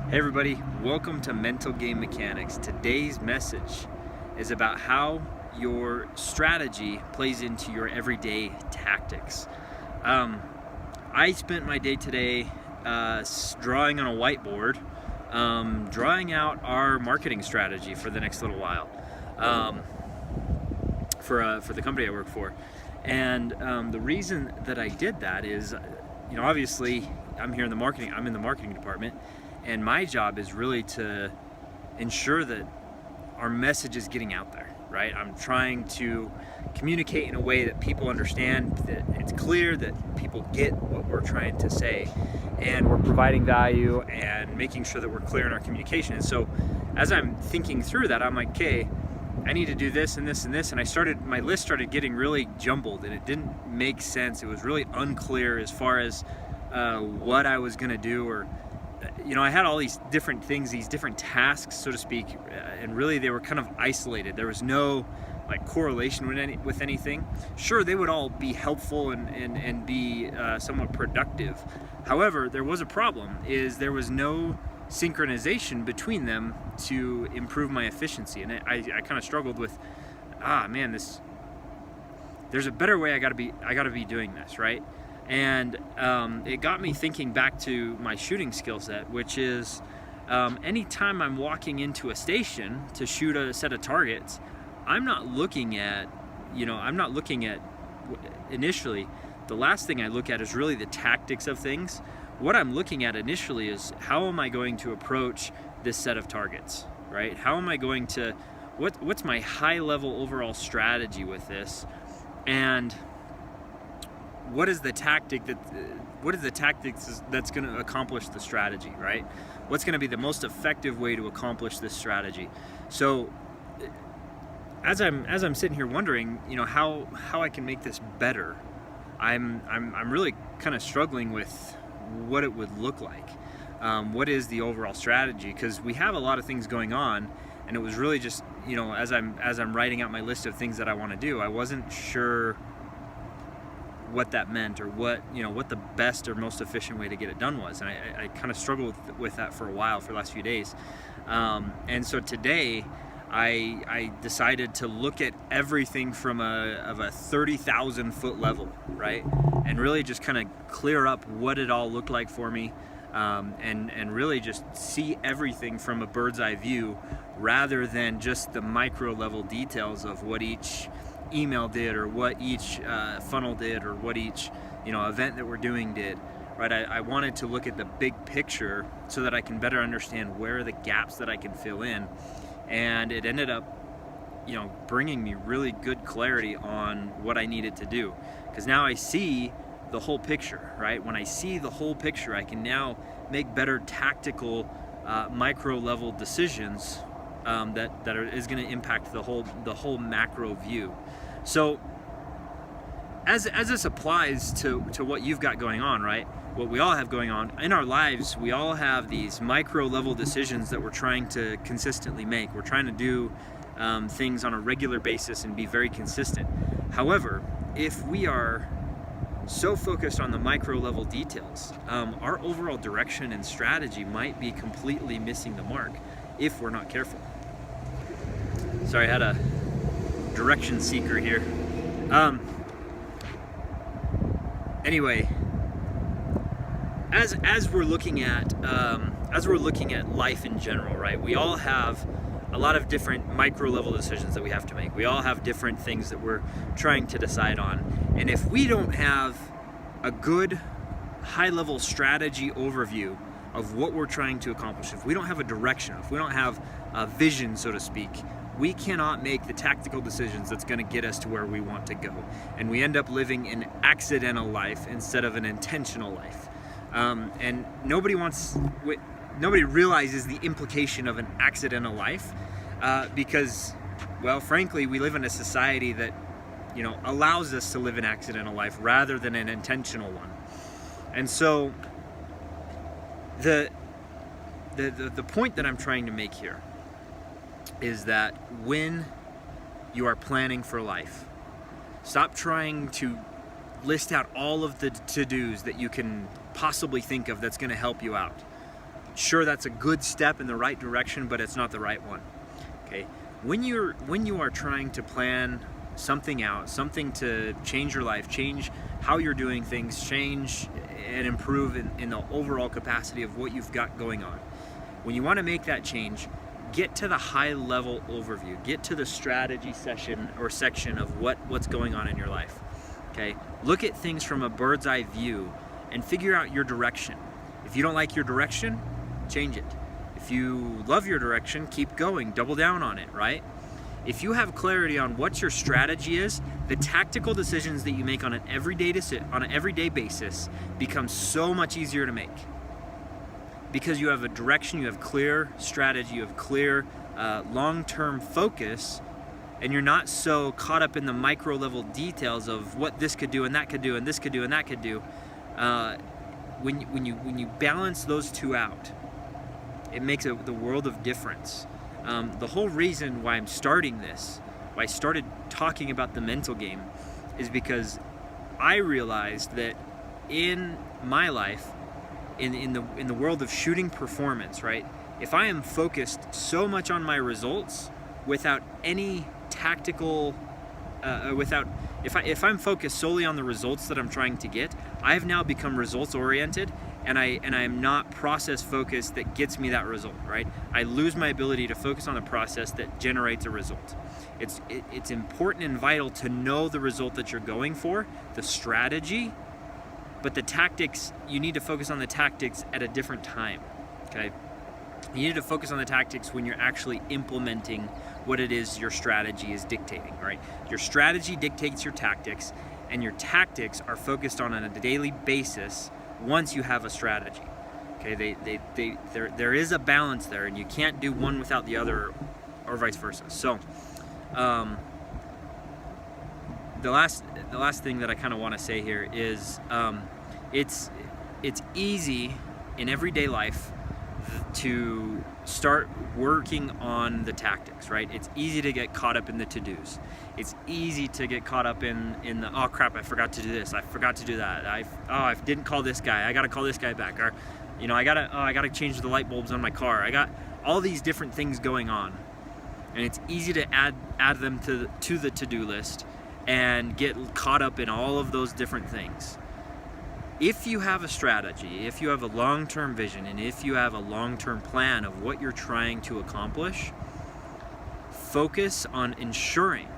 Hey everybody, welcome to Mental Game Mechanics. Today's message is about how your strategy plays into your everyday tactics. I spent my day today drawing on a whiteboard, drawing out our marketing strategy for the next little while for the company I work for. And the reason that I did that is, obviously I'm in the marketing department, and my job is really to ensure that our message is getting out there, right? I'm trying to communicate in a way that people understand, that it's clear, that people get what we're trying to say, and we're providing value and making sure that we're clear in our communication. And so as I'm thinking through that, I'm like, okay, I need to do this and this and this, and my list started getting really jumbled, and it didn't make sense. It was really unclear as far as what I was gonna do, or I had all these different things, these different tasks, so to speak, and really they were kind of isolated. There was no correlation with anything. Sure, they would all be helpful and be somewhat productive. However, there was a problem, is there was no synchronization between them to improve my efficiency. And I kind of struggled with, there's a better way I gotta be doing this, right? And it got me thinking back to my shooting skill set, which is anytime I'm walking into a station to shoot a set of targets, I'm not looking at initially. The last thing I look at is really the tactics of things. What I'm looking at initially is, how am I going to approach this set of targets, right? How am I going to, what's my high level overall strategy with this? And what is the tactics that's going to accomplish the strategy, right? What's going to be the most effective way to accomplish this strategy? So as I'm sitting here wondering, how I can make this better, I'm really kind of struggling with what it would look like. What is the overall strategy? Because we have a lot of things going on, and it was really just, as I'm writing out my list of things that I want to do, I wasn't sure what that meant, or what the best or most efficient way to get it done was. And I kind of struggled with that for a while, for the last few days. And so today I decided to look at everything from a 30,000 foot level, right? And really just kind of clear up what it all looked like for me, and really just see everything from a bird's eye view, rather than just the micro level details of what each email did, or what each funnel did, or what each event that we're doing did, right? I wanted to look at the big picture so that I can better understand where are the gaps that I can fill in. And it ended up bringing me really good clarity on what I needed to do, because now I see the whole picture, right? When I see the whole picture, I can now make better tactical micro level decisions that is going to impact the whole macro view. So as this applies to what you've got going on, right? What we all have going on in our lives, we all have these micro level decisions that we're trying to consistently make. We're trying to do things on a regular basis and be very consistent. However, if we are so focused on the micro level details, our overall direction and strategy might be completely missing the mark if we're not careful. Sorry, I had a direction seeker here. Anyway, as we're looking at life in general, right? We all have a lot of different micro level decisions that we have to make. We all have different things that we're trying to decide on. And if we don't have a good high level strategy overview of what we're trying to accomplish, if we don't have a direction, if we don't have a vision, so to speak, we cannot make the tactical decisions that's going to get us to where we want to go. And we end up living an accidental life instead of an intentional life. And nobody realizes the implication of an accidental life, because, well, frankly, we live in a society that allows us to live an accidental life rather than an intentional one. And so the point that I'm trying to make here is that when you are planning for life, stop trying to list out all of the to-dos that you can possibly think of that's going to help you out. Sure, that's a good step in the right direction, but it's not the right one. Okay, when you are trying to plan something out, something to change your life, change how you're doing things, change and improve in the overall capacity of what you've got going on. When you want to make that change, get to the high level overview, get to the strategy session or section of what's going on in your life. Okay, look at things from a bird's eye view and figure out your direction. If you don't like your direction, change it. If you love your direction, keep going, double down on it, right? If you have clarity on what your strategy is, the tactical decisions that you make on an everyday basis become so much easier to make. Because you have a direction, you have clear strategy, you have clear long-term focus, and you're not so caught up in the micro level details of what this could do and that could do and this could do and that could do. When you balance those two out, it makes the world of difference. The whole reason why I'm starting this, why I started talking about the mental game, is because I realized that in my life, in the world of shooting performance, right? If I am focused so much on my results without any tactical, if I'm focused solely on the results that I'm trying to get, I have now become results oriented, and I am not process focused that gets me that result, right? I lose my ability to focus on the process that generates a result. It's important and vital to know the result that you're going for, the strategy, but the tactics, you need to focus on the tactics at a different time, okay? You need to focus on the tactics when you're actually implementing what it is your strategy is dictating, right? Your strategy dictates your tactics, and your tactics are focused on a daily basis once you have a strategy. Okay, there is a balance there, and you can't do one without the other, or vice versa. So, the last thing that I kind of want to say here is, it's easy in everyday life to start working on the tactics, right? It's easy to get caught up in the to-dos. It's easy to get caught up in the, oh crap, I forgot to do this, I forgot to do that, I didn't call this guy, I gotta call this guy back, or I gotta change the light bulbs on my car. I got all these different things going on, and it's easy to add them to the to-do list and get caught up in all of those different things. If you have a strategy, if you have a long-term vision, and if you have a long-term plan of what you're trying to accomplish, focus on ensuring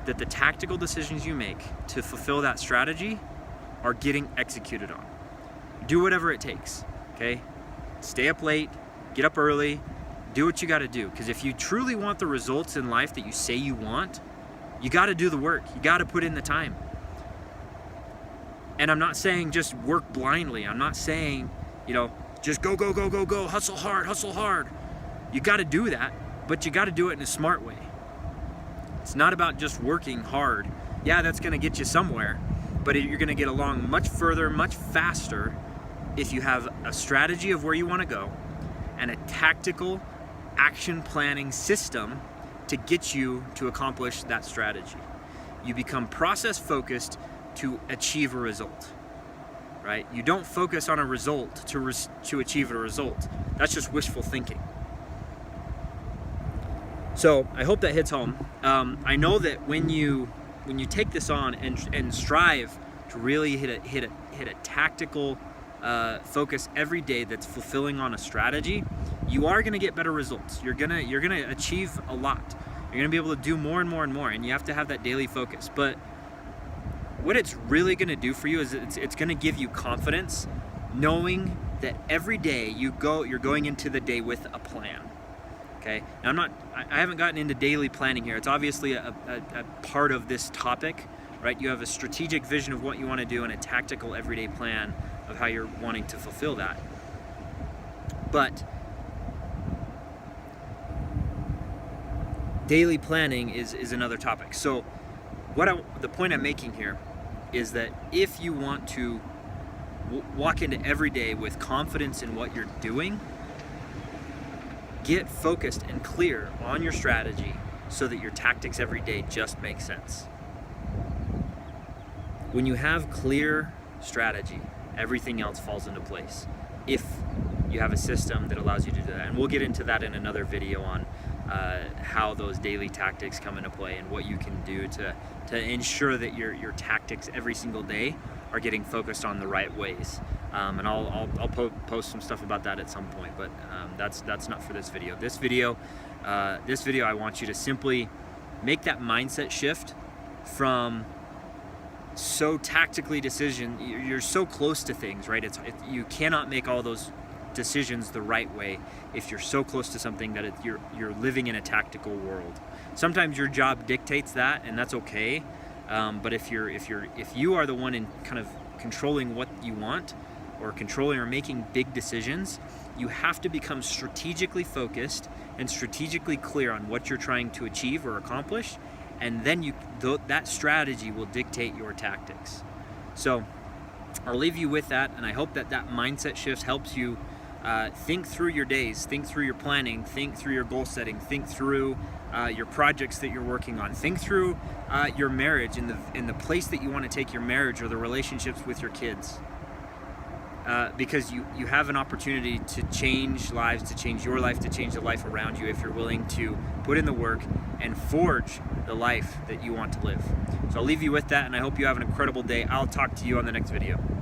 that the tactical decisions you make to fulfill that strategy are getting executed on. Do whatever it takes, okay? Stay up late, get up early, do what you gotta do. Because if you truly want the results in life that you say you want, you gotta do the work, you gotta put in the time. And I'm not saying just work blindly. I'm not saying, just go, hustle hard. You got to do that, but you got to do it in a smart way. It's not about just working hard. Yeah, that's going to get you somewhere, but you're going to get along much further, much faster if you have a strategy of where you want to go and a tactical action planning system to get you to accomplish that strategy. You become process focused to achieve a result, right? You don't focus on a result to achieve a result. That's just wishful thinking. So I hope that hits home. I know that when you take this on and strive to really hit a tactical focus every day that's fulfilling on a strategy, you are going to get better results. You're gonna achieve a lot. You're going to be able to do more and more and more, and you have to have that daily focus. But what it's really going to do for you is it's going to give you confidence, knowing that every day you're going into the day with a plan. Okay. Now I haven't gotten into daily planning here. It's obviously a part of this topic, right? You have a strategic vision of what you want to do and a tactical everyday plan of how you're wanting to fulfill that. But daily planning is another topic. So the point I'm making here is that if you want to walk into every day with confidence in what you're doing, get focused and clear on your strategy so that your tactics every day just make sense. When you have clear strategy, everything else falls into place. If you have a system that allows you to do that. And we'll get into that in another video on how those daily tactics come into play and what you can do to ensure that your tactics every single day are getting focused on the right ways. And I'll post some stuff about that at some point, but that's not for this video. This video I want you to simply make that mindset shift from so tactically you're so close to things, right? You cannot make all those decisions the right way if you're so close to something that you're living in a tactical world. Sometimes your job dictates that, and that's okay. But if you are the one in kind of controlling what you want, or controlling or making big decisions, you have to become strategically focused and strategically clear on what you're trying to achieve or accomplish, and then that strategy will dictate your tactics. So I'll leave you with that, and I hope that mindset shift helps you think through your days, think through your planning, think through your goal setting, think through your projects that you're working on, think through your marriage and the place that you want to take your marriage or the relationships with your kids. Because you have an opportunity to change lives, to change your life, to change the life around you if you're willing to put in the work and forge the life that you want to live. So I'll leave you with that, and I hope you have an incredible day. I'll talk to you on the next video.